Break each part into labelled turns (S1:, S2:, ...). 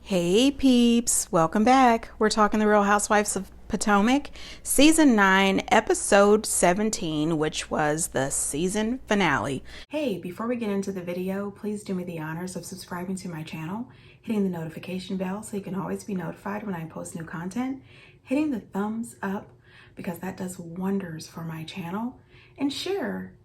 S1: Hey peeps, welcome back. We're talking the Real Housewives of Potomac, season 9, episode 17, which was the season finale. Hey, before we get into the video, please do me the honors of subscribing to my channel, hitting the notification bell so you can always be notified when I post new content, hitting the thumbs up because that does wonders for my channel, and share.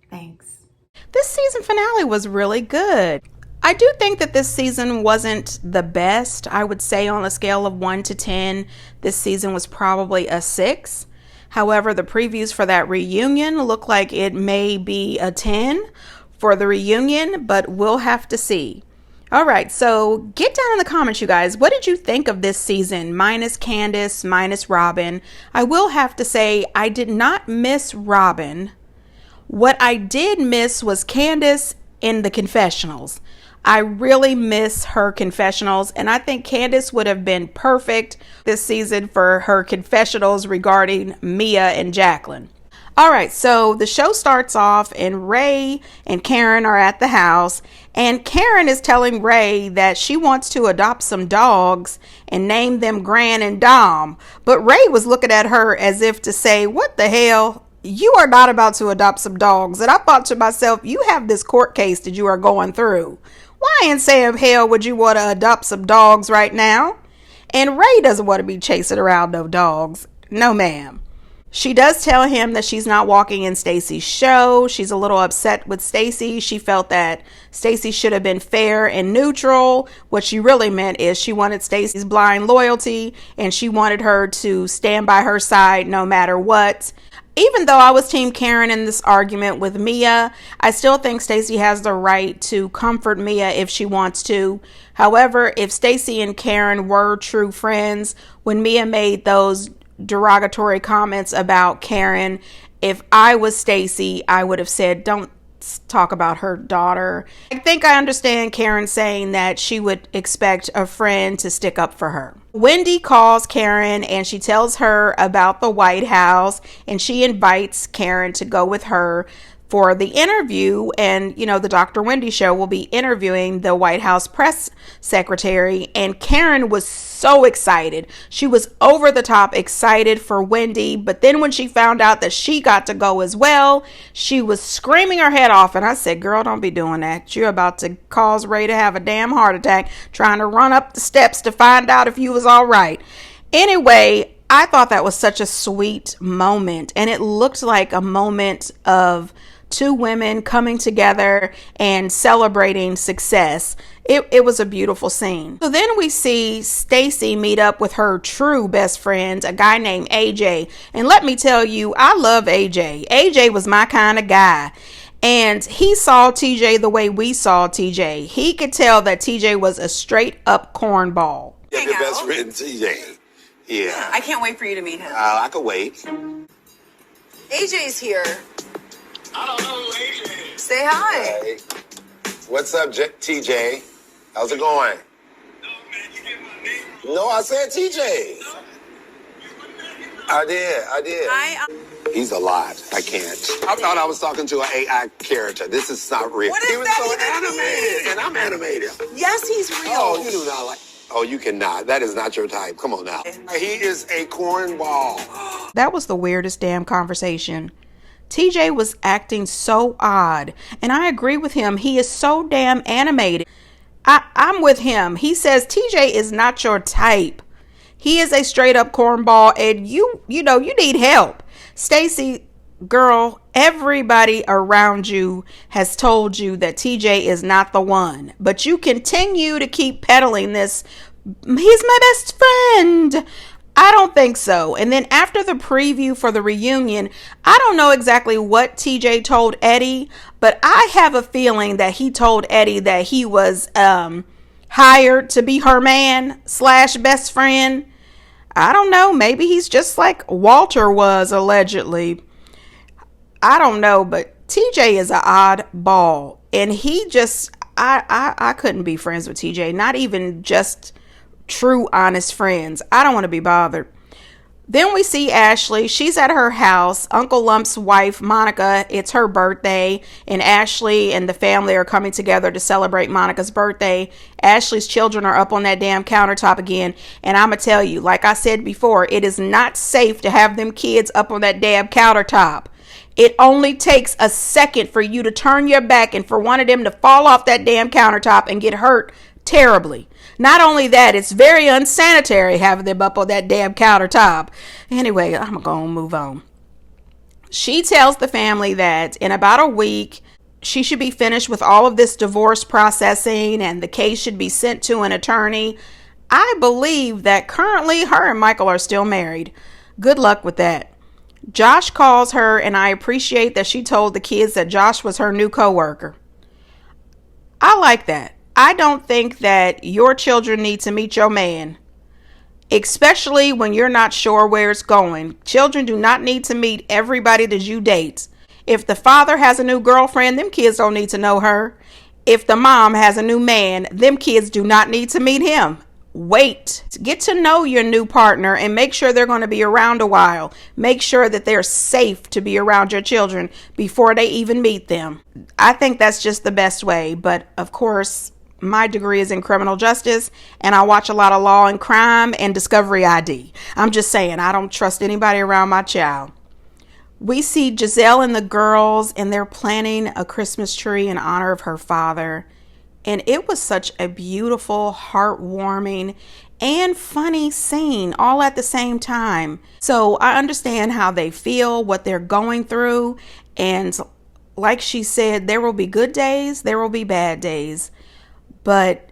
S1: Thanks. This season finale was really good. I do think that this season wasn't the best. I would say on a scale of 1 to 10, this season was probably a 6. However, the previews for that reunion look like it may be a 10 for the reunion, but we'll have to see. All right, so get down in the comments, you guys. What did you think of this season, minus Candace, minus Robin? I will have to say I did not miss Robin. What I did miss was Candace in the confessionals. I really miss her confessionals, and I think Candace would have been perfect this season for her confessionals regarding Mia and Jacqueline. All right, so the show starts off and Ray and Karen are at the house, and Karen is telling Ray that she wants to adopt some dogs and name them Gran and Dom. But Ray was looking at her as if to say, what the hell? You are not about to adopt some dogs. And I thought to myself, you have this court case that you are going through. Why in Sam hell would you want to adopt some dogs right now? And Ray doesn't want to be chasing around no dogs. No, ma'am. She does tell him that she's not walking in Stacy's show. She's a little upset with Stacy. She felt that Stacy should have been fair and neutral. What she really meant is she wanted Stacy's blind loyalty and she wanted her to stand by her side no matter what. Even though I was Team Karen in this argument with Mia, I still think Stacy has the right to comfort Mia if she wants to. However, if Stacy and Karen were true friends, when Mia made those derogatory comments about Karen, if I was Stacy, I would have said, don't talk about her daughter. I think I understand Karen saying that she would expect a friend to stick up for her. Wendy calls Karen and she tells her about the White House, and she invites Karen to go with her for the interview. And you know, the Dr. Wendy show will be interviewing the White House press secretary, and Karen was so excited. She was over the top excited for Wendy, but then when she found out that she got to go as well, she was screaming her head off. And I said, girl, don't be doing that. You're about to cause Ray to have a damn heart attack trying to run up the steps to find out if you was all right. Anyway, I thought that was such a sweet moment, and it looked like a moment of two women coming together and celebrating success. It was a beautiful scene. So then we see Stacy meet up with her true best friend, a guy named AJ. And let me tell you, I love AJ. AJ was my kind of guy. And he saw TJ the way we saw TJ. He could tell that TJ was a straight up cornball.
S2: Yeah, your best friend TJ. Yeah.
S3: I can't wait for you to meet him.
S2: I could wait.
S3: AJ's here.
S2: I don't know who AJ is.
S3: Say hi.
S2: Hey. What's up, TJ? How's it going?
S4: No, man, you get my name wrong.
S2: No, I said TJ. I did.
S3: Hi.
S2: He's a lot. I can't. I thought I was talking to an AI character. This is not real.
S3: What is
S2: he was
S3: that
S2: so
S3: even
S2: animated, and I'm animated.
S3: Yes, he's real.
S2: Oh, you do not like. Oh, you cannot. That is not your type. Come on now. He is a cornball.
S1: That was the weirdest damn conversation. TJ was acting so odd, and I agree with him. He is so damn animated. I'm with him. He says TJ is not your type. He is a straight up cornball, and you need help. Stacy, girl, everybody around you has told you that TJ is not the one, but you continue to keep peddling this. He's my best friend. I don't think so. And then after the preview for the reunion, I don't know exactly what TJ told Eddie, but I have a feeling that he told Eddie that he was hired to be her man / best friend. I don't know. Maybe he's just like Walter was allegedly. I don't know, but TJ is an odd ball, and he just, I couldn't be friends with TJ, not even just true honest friends. I don't want to be bothered. Then we see Ashley. She's at her house. Uncle Lump's wife, Monica, it's her birthday, and Ashley and the family are coming together to celebrate Monica's birthday. Ashley's children are up on that damn countertop again, and I'm going to tell you, like I said before, it is not safe to have them kids up on that damn countertop. It only takes a second for you to turn your back and for one of them to fall off that damn countertop and get hurt terribly. Not only that, it's very unsanitary having them up on that damn countertop. Anyway, I'm going to move on. She tells the family that in about a week, she should be finished with all of this divorce processing and the case should be sent to an attorney. I believe that currently her and Michael are still married. Good luck with that. Josh calls her, and I appreciate that she told the kids that Josh was her new coworker. I like that. I don't think that your children need to meet your man, especially when you're not sure where it's going. Children do not need to meet everybody that you date. If the father has a new girlfriend, them kids don't need to know her. If the mom has a new man, them kids do not need to meet him. Wait. Get to know your new partner and make sure they're going to be around a while. Make sure that they're safe to be around your children before they even meet them. I think that's just the best way. But of course, my degree is in criminal justice and I watch a lot of Law and Crime and Discovery ID. I'm just saying, I don't trust anybody around my child. We see Giselle and the girls, and they're planning a Christmas tree in honor of her father. And it was such a beautiful, heartwarming, and funny scene all at the same time. So I understand how they feel, what they're going through. And like she said, there will be good days, there will be bad days. But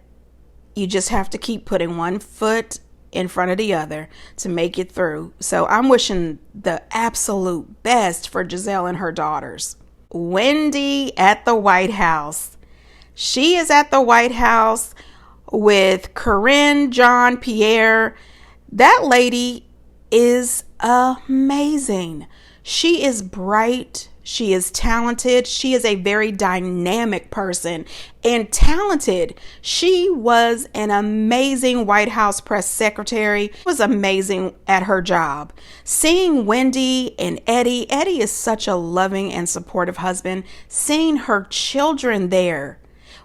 S1: you just have to keep putting one foot in front of the other to make it through. So I'm wishing the absolute best for Giselle and her daughters. Wendy at the White House. She is at the White House with Corinne, John, Pierre. That lady is amazing. She is bright. She is talented. She is a very dynamic person and talented. She was an amazing White House press secretary. Was amazing at her job. Seeing Wendy and Eddie is such a loving and supportive husband. Seeing her children there.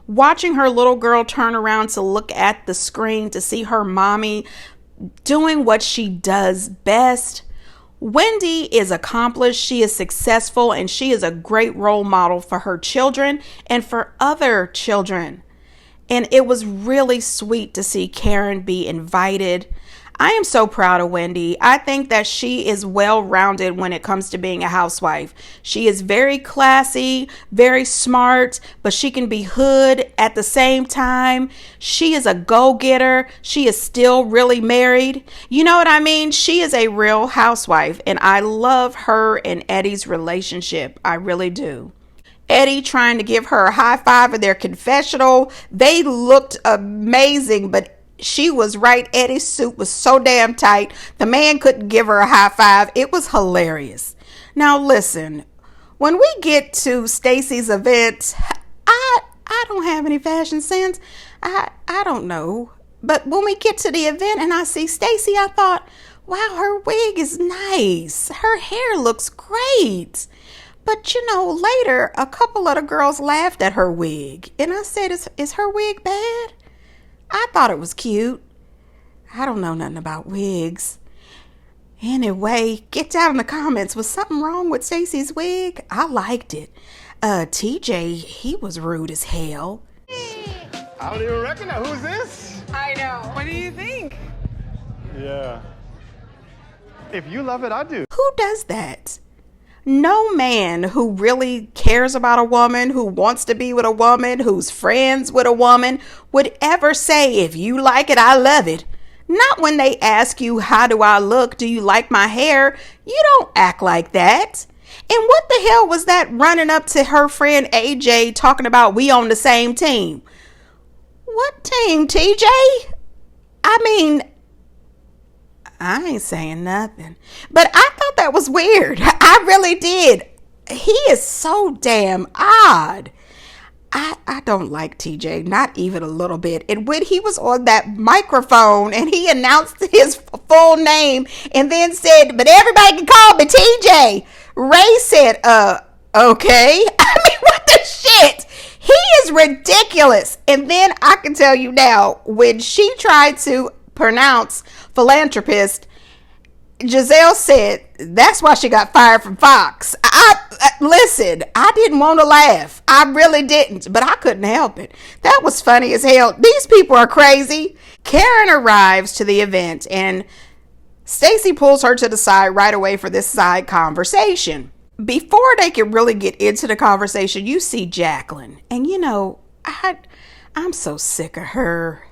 S1: Watching her little girl turn around to look at the screen to see her mommy doing what she does best. Wendy is accomplished, she is successful, and she is a great role model for her children and for other children. And it was really sweet to see Karen be invited. I am so proud of Wendy. I think that she is well-rounded when it comes to being a housewife. She is very classy, very smart, but she can be hood at the same time. She is a go-getter. She is still really married. You know what I mean? She is a real housewife, and I love her and Eddie's relationship. I really do. Eddie trying to give her a high five in their confessional. They looked amazing, but she was right. Eddie's suit was so damn tight. The man couldn't give her a high five. It was hilarious. Now listen, when we get to Stacy's event, I don't have any fashion sense. I don't know. But when we get to the event and I see Stacy, I thought, wow, her wig is nice. Her hair looks great. But you know, later a couple of the girls laughed at her wig. And I said, is her wig bad? I thought it was cute. I don't know nothing about wigs. Anyway, get down in the comments. Was something wrong with Stacey's wig? I liked it. TJ, he was rude as hell.
S4: I don't even recognize. Who's this?
S3: I know. What do you think?
S4: Yeah. If you love it, I do.
S1: Who does that? No man who really cares about a woman, who wants to be with a woman, who's friends with a woman, would ever say, if you like it, I love it. Not when they ask you, how do I look? Do you like my hair? You don't act like that. And what the hell was that running up to her friend AJ talking about we on the same team? What team, TJ? I mean, I ain't saying nothing, but I thought that was weird. I really did. He is so damn odd. I don't like TJ, not even a little bit. And when he was on that microphone and he announced his full name and then said, but everybody can call me TJ. Ray said, okay. I mean, what the shit? He is ridiculous. And then I can tell you now, when she tried to pronounce philanthropist, Giselle said that's why she got fired from Fox. Listen, I didn't want to laugh. I really didn't, but I couldn't help it. That was funny as hell. These people are crazy. Karen arrives to the event and Stacey pulls her to the side right away for this side conversation. Before they can really get into the conversation, you see Jacqueline. And you know, I'm so sick of her.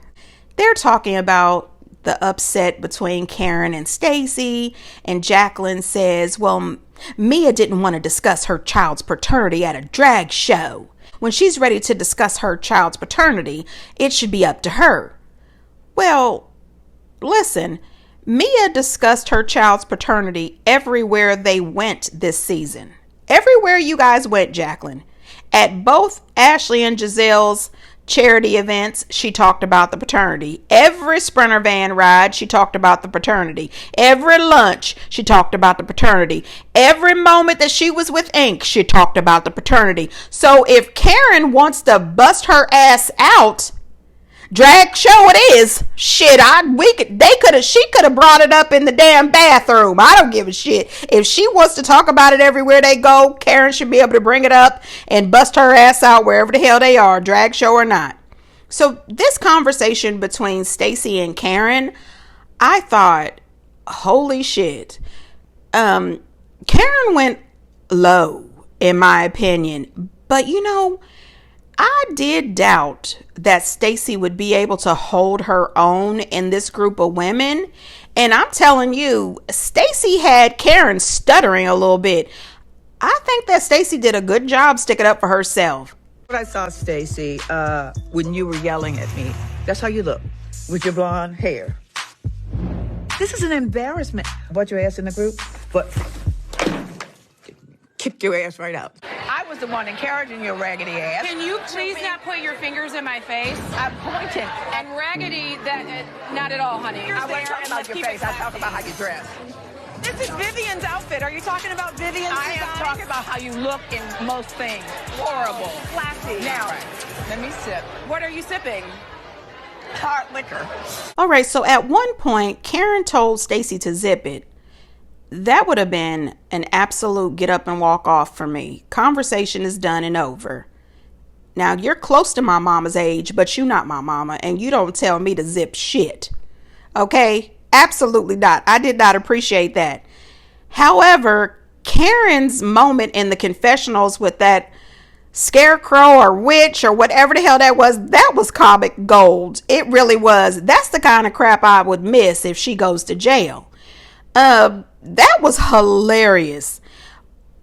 S1: They're talking about the upset between Karen and Stacey, and Jacqueline says, well, Mia didn't want to discuss her child's paternity at a drag show. When she's ready to discuss her child's paternity, it should be up to her. Well, listen, Mia discussed her child's paternity everywhere they went this season. Everywhere you guys went, Jacqueline. At both Ashley and Giselle's charity events, she talked about the paternity. Every Sprinter van ride, she talked about the paternity. Every lunch, she talked about the paternity. Every moment that she was with Ink, she talked about the paternity. So if Karen wants to bust her ass out, drag show it is. Shit, she could have brought it up in the damn bathroom. I don't give a shit. If she wants to talk about it everywhere they go, Karen should be able to bring it up and bust her ass out wherever the hell they are, drag show or not. So this conversation between Stacey and Karen, I thought, holy shit. Karen went low, in my opinion. But you know, I did doubt that Stacey would be able to hold her own in this group of women. And I'm telling you, Stacey had Karen stuttering a little bit. I think that Stacey did a good job sticking up for herself.
S5: I saw Stacey when you were yelling at me. That's how you look, with your blonde hair. This is an embarrassment. Butt your ass in the group, but kick your ass right out. I was the one encouraging your raggedy ass.
S3: Can you please not put your fingers in my face?
S5: I'm pointing.
S3: And raggedy, not at all, honey.
S5: I wasn't talking about your face. I talking about how you dress.
S3: This is Vivian's outfit. Are you talking about Vivian's
S5: I am
S3: design?
S5: talking about how you look in most things. Horrible.
S3: Classy.
S5: Now, let me sip.
S3: What are you sipping?
S5: Hard liquor.
S1: All right, so at one point, Karen told Stacey to zip it. That would have been an absolute get up and walk off for me. Conversation is done and over. Now, you're close to my mama's age, but you're not my mama, and you don't tell me to zip shit. Okay? Absolutely not. I did not appreciate that. However, Karen's moment in the confessionals with that scarecrow or witch or whatever the hell that was comic gold. It really was. That's the kind of crap I would miss if she goes to jail. That was hilarious.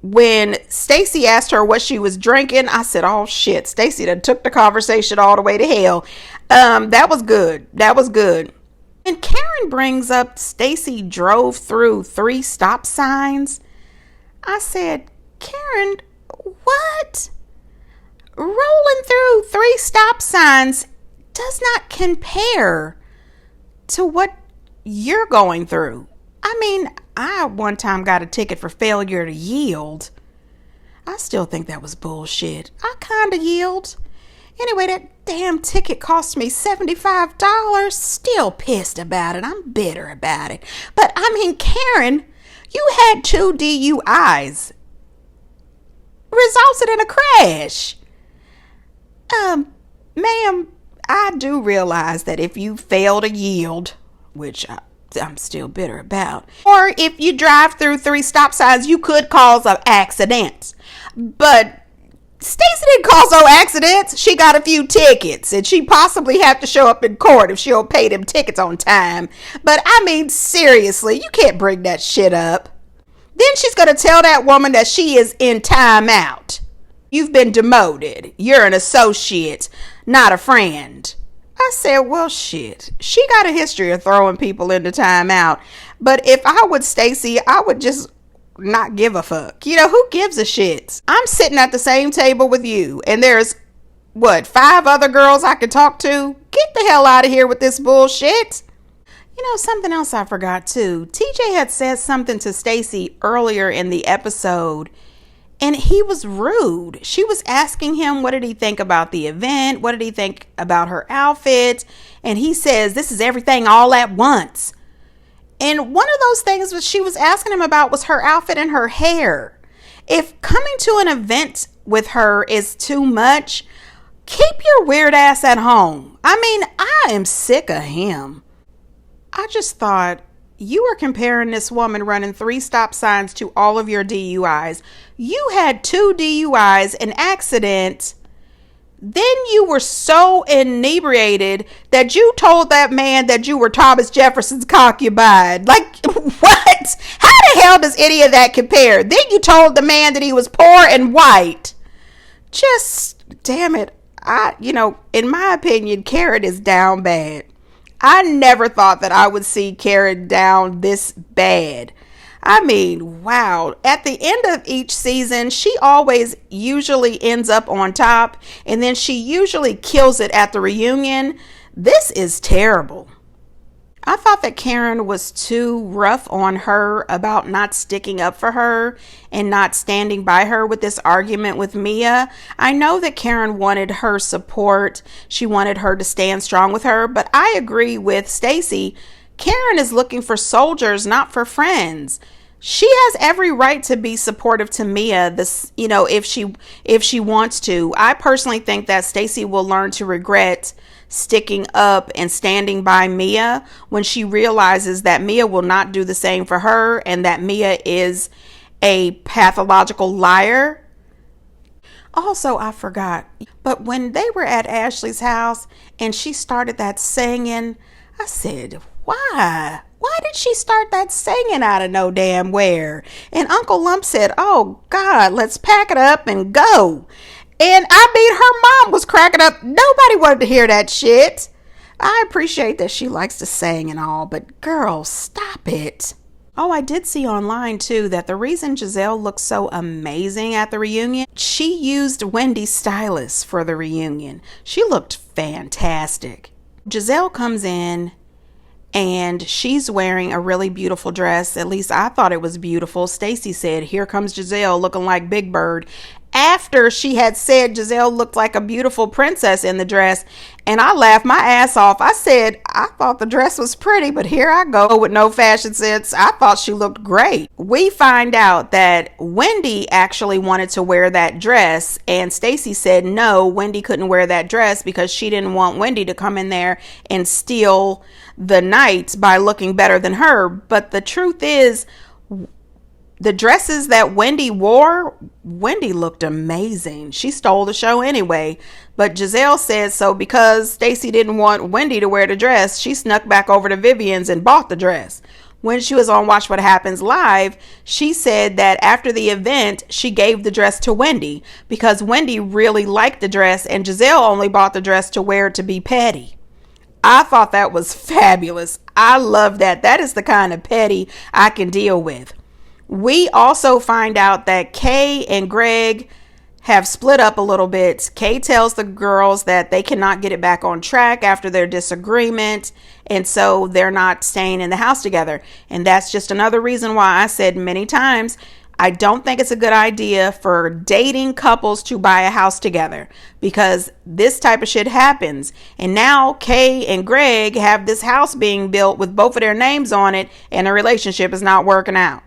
S1: When Stacey asked her what she was drinking, I said, oh shit, Stacey done took the conversation all the way to hell. That was good. That was good. And Karen brings up Stacey drove through 3 stop signs. I said, Karen, what? Rolling through 3 stop signs does not compare to what you're going through. I mean, I one time got a ticket for failure to yield. I still think that was bullshit. I kind of yield. Anyway, that damn ticket cost me $75. Still pissed about it. I'm bitter about it. But I mean, Karen, you had 2 DUIs. Resulted in a crash. Ma'am, I do realize that if you fail to yield, which I'm still bitter about, or if you drive through 3 stop signs, you could cause an accident. But Stacey didn't cause no accidents. She got a few tickets, and she possibly have to show up in court if she don't pay them tickets on time. But I mean, seriously, you can't bring that shit up. Then she's going to tell that woman that she is in timeout. You've been demoted. You're an associate, not a friend. I said, well, shit. She got a history of throwing people into timeout. But if I was Stacey, I would just not give a fuck. You know, who gives a shit? I'm sitting at the same table with you, and there's what, 5 other girls I could talk to? Get the hell out of here with this bullshit. You know, something else I forgot too. TJ had said something to Stacey earlier in the episode, and he was rude. She was asking him, what did he think about the event? What did he think about her outfit? And he says, this is everything all at once. And one of those things that she was asking him about was her outfit and her hair. If coming to an event with her is too much, keep your weird ass at home. I mean, I am sick of him. I just thought, you were comparing this woman running 3 stop signs to all of your DUIs. You had 2 DUIs, an accident. Then you were so inebriated that you told that man that you were Thomas Jefferson's concubine. Like, what? How the hell does any of that compare? Then you told the man that he was poor and white. Just, damn it. In my opinion, Karen is down bad. I never thought that I would see Karen down this bad. I mean, wow. At the end of each season, she always usually ends up on top, and then she usually kills it at the reunion. This is terrible. I thought that Karen was too rough on her about not sticking up for her and not standing by her with this argument with Mia. I know that Karen wanted her support. She wanted her to stand strong with her, but I agree with Stacey. Karen is looking for soldiers, not for friends. She has every right to be supportive to Mia, if she wants to. I personally think that Stacey will learn to regret sticking up and standing by Mia when she realizes that Mia will not do the same for her and that Mia is a pathological liar. Also, I forgot, but when they were at Ashley's house and she started that singing, I said, why? Why did she start that singing out of no damn where? And Uncle Lump said, oh God, let's pack it up and go. And I mean, her mom was cracking up. Nobody wanted to hear that shit. I appreciate that she likes to sing and all, but girl, stop it. Oh, I did see online too that the reason Giselle looked so amazing at the reunion, she used Wendy's stylist for the reunion. She looked fantastic. Giselle comes in and she's wearing a really beautiful dress. At least I thought it was beautiful. Stacey said, here comes Giselle looking like Big Bird. After she had said Giselle looked like a beautiful princess in the dress, and I laughed my ass off. I said, I thought the dress was pretty, but here I go with no fashion sense. I thought she looked great. We find out that Wendy actually wanted to wear that dress, and Stacey said no, Wendy couldn't wear that dress because she didn't want Wendy to come in there and steal the night by looking better than her. But the truth is, the dresses that Wendy wore, Wendy looked amazing. She stole the show anyway. But Giselle said so because Stacey didn't want Wendy to wear the dress. She snuck back over to Vivian's and bought the dress. When she was on Watch What Happens Live, she said that after the event, she gave the dress to Wendy because Wendy really liked the dress and Giselle only bought the dress to wear to be petty. I thought that was fabulous. I love that. That is the kind of petty I can deal with. We also find out that Kay and Greg have split up a little bit. Kay tells the girls that they cannot get it back on track after their disagreement, and so they're not staying in the house together. And that's just another reason why I said many times, I don't think it's a good idea for dating couples to buy a house together because this type of shit happens. And now Kay and Greg have this house being built with both of their names on it, and the relationship is not working out.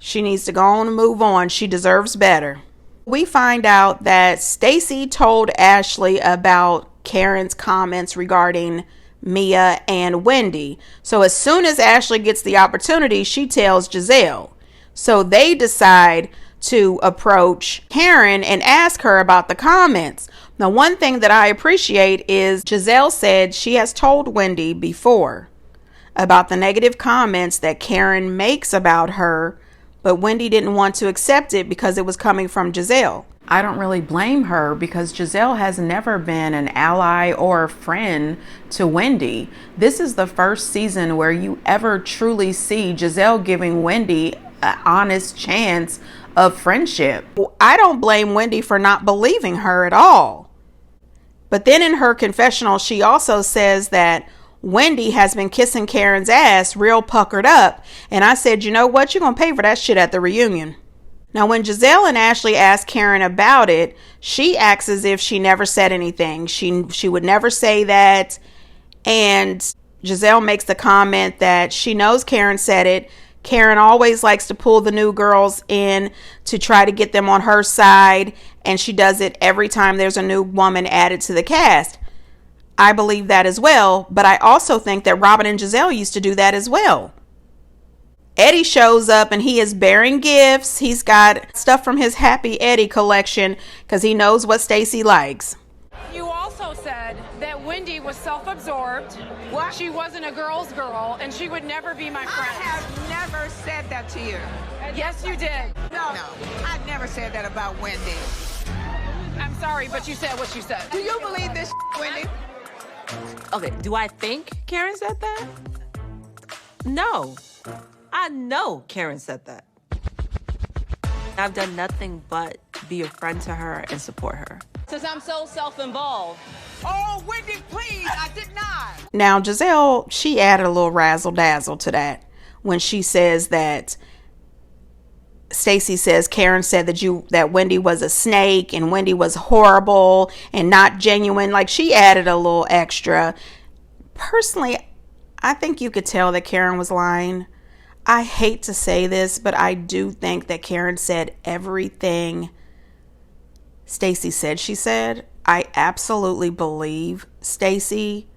S1: She needs to go on and move on. She deserves better. We find out that Stacey told Ashley about Karen's comments regarding Mia and Wendy. So as soon as Ashley gets the opportunity, she tells Giselle. So they decide to approach Karen and ask her about the comments. Now, one thing that I appreciate is Giselle said she has told Wendy before about the negative comments that Karen makes about her, but Wendy didn't want to accept it because it was coming from Giselle. I don't really blame her because Giselle has never been an ally or a friend to Wendy. This is the first season where you ever truly see Giselle giving Wendy an honest chance of friendship. I don't blame Wendy for not believing her at all. But then in her confessional, she also says that Wendy has been kissing Karen's ass real puckered up. And I said, you know what? You're going to pay for that shit at the reunion. Now, when Giselle and Ashley asked Karen about it, she acts as if she never said anything. She would never say that. And Giselle makes the comment that she knows Karen said it. Karen always likes to pull the new girls in to try to get them on her side. And she does it every time there's a new woman added to the cast. I believe that as well. But I also think that Robin and Giselle used to do that as well. Eddie shows up and he is bearing gifts. He's got stuff from his Happy Eddie collection because he knows what Stacey likes.
S3: You also said that Wendy was self-absorbed.
S6: What?
S3: She wasn't a girl's girl, and she would never be my friend.
S6: I have never said that to you.
S3: Yes, you did.
S6: No, I never said that about Wendy.
S3: I'm sorry, but you said what you said.
S6: Do you believe this, Wendy?
S7: Okay, do I think Karen said that? No. I know Karen said that. I've done nothing but be a friend to her and support her.
S8: Since I'm so self-involved.
S6: Oh, Wendy, please, I did not.
S1: Now, Giselle, she added a little razzle dazzle to that when she says that Stacey says Karen said that Wendy was a snake and Wendy was horrible and not genuine. Like, she added a little extra. Personally, I think you could tell that Karen was lying. I hate to say this, but I do think that Karen said everything Stacey said she said. I absolutely believe Stacey.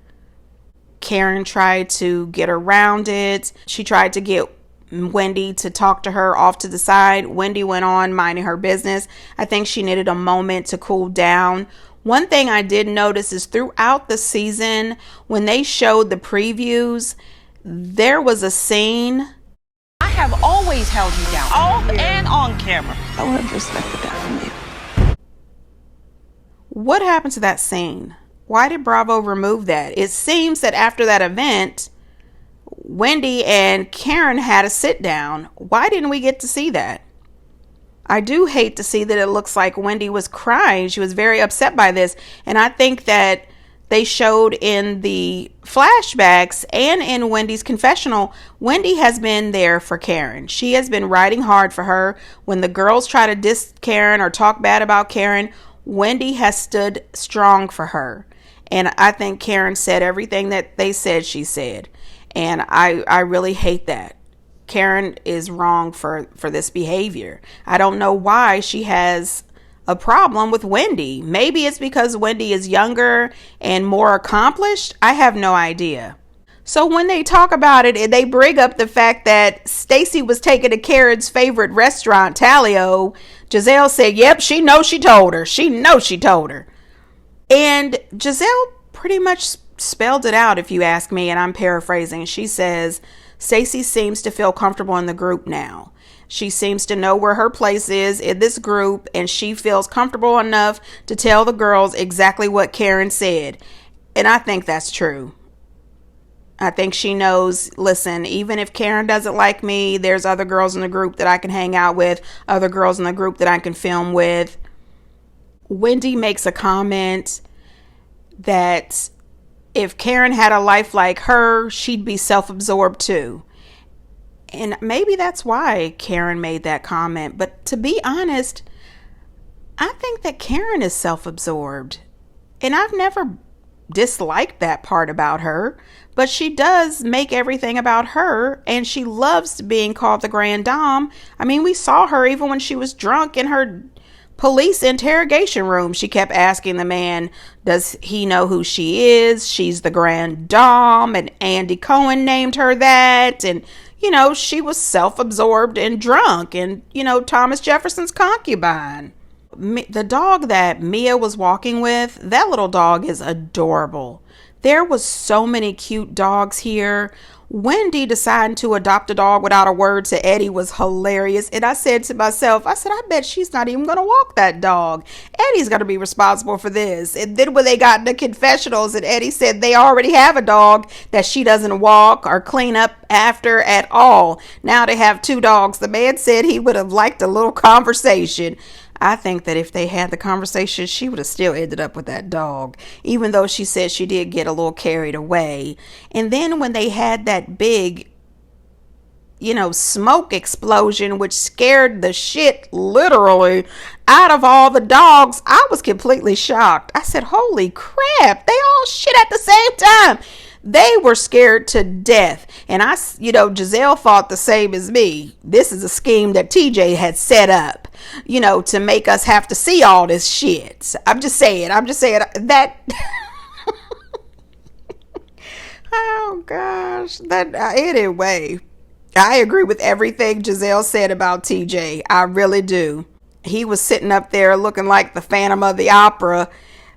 S1: Karen tried to get around it. She tried to get Wendy to talk to her off to the side. Wendy went on minding her business. I think she needed a moment to cool down. One thing I did notice is throughout the season, when they showed the previews, there was a scene.
S8: I have always held you down, off and on camera.
S6: I would have respected that from you.
S1: What happened to that scene? Why did Bravo remove that? It seems that after that event, Wendy and Karen had a sit down. Why didn't we get to see that? I do hate to see that it looks like Wendy was crying. She was very upset by this. And I think that they showed in the flashbacks and in Wendy's confessional, Wendy has been there for Karen. She has been riding hard for her. When the girls try to diss Karen or talk bad about Karen, Wendy has stood strong for her. And I think Karen said everything that they said she said. And I really hate that. Karen is wrong for this behavior. I don't know why she has a problem with Wendy. Maybe it's because Wendy is younger and more accomplished. I have no idea. So when they talk about it, they bring up the fact that Stacey was taken to Karen's favorite restaurant, Talio. Giselle said, yep, she knows she told her. She knows she told her. And Giselle pretty much spelled it out, if you ask me, and I'm paraphrasing. She says, Stacey seems to feel comfortable in the group now. She seems to know where her place is in this group, and she feels comfortable enough to tell the girls exactly what Karen said. And I think that's true. I think she knows, listen, even if Karen doesn't like me, there's other girls in the group that I can hang out with, other girls in the group that I can film with. Wendy makes a comment that if Karen had a life like her, she'd be self-absorbed too. And maybe that's why Karen made that comment. But to be honest, I think that Karen is self-absorbed. And I've never disliked that part about her. But she does make everything about her. And she loves being called the Grand Dame. I mean, we saw her even when she was drunk in her police interrogation room. She kept asking the man, does he know who she is? She's the Grand Dame. And Andy Cohen named her that. And you know, she was self-absorbed and drunk and, you know, Thomas Jefferson's concubine. The dog that Mia was walking with, that little dog is adorable. There was so many cute dogs here. Wendy deciding to adopt a dog without a word to Eddie was hilarious. And I said to myself, I bet she's not even going to walk that dog. Eddie's going to be responsible for this. And then when they got in the confessionals and Eddie said they already have a dog that she doesn't walk or clean up after at all. Now they have two dogs. The man said he would have liked a little conversation. I think that if they had the conversation, she would have still ended up with that dog, even though she said she did get a little carried away. And then when they had that big, smoke explosion, which scared the shit literally out of all the dogs, I was completely shocked. I said, holy crap, they all shit at the same time. They were scared to death. And Giselle thought the same as me. This is a scheme that TJ had set up, to make us have to see all this shit. I'm just saying that. Oh gosh. Anyway, I agree with everything Giselle said about TJ. I really do. He was sitting up there looking like the Phantom of the Opera,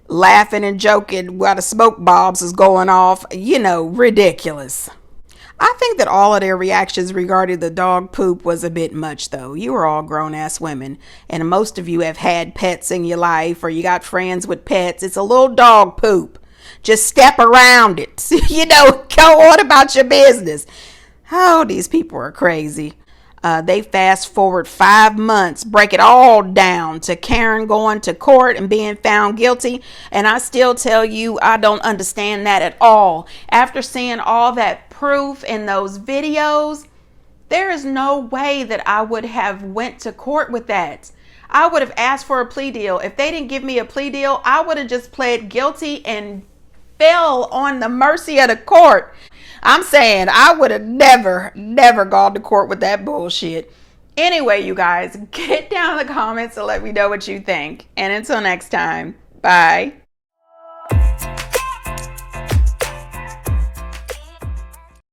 S1: laughing and joking while the smoke bombs is going off. Ridiculous. I think that all of their reactions regarding the dog poop was a bit much, though. You are all grown-ass women, and most of you have had pets in your life, or you got friends with pets. It's a little dog poop. Just step around it. Go on about your business. Oh, these people are crazy. They fast forward 5 months, break it all down to Karen going to court and being found guilty. And I still tell you, I don't understand that at all. After seeing all that proof in those videos, there is no way that I would have went to court with that. I would have asked for a plea deal. If they didn't give me a plea deal, I would have just pled guilty and fell on the mercy of the court. I'm saying I would have never gone to court with that bullshit. Anyway, you guys, get down in the comments and let me know what you think. And until next time, bye.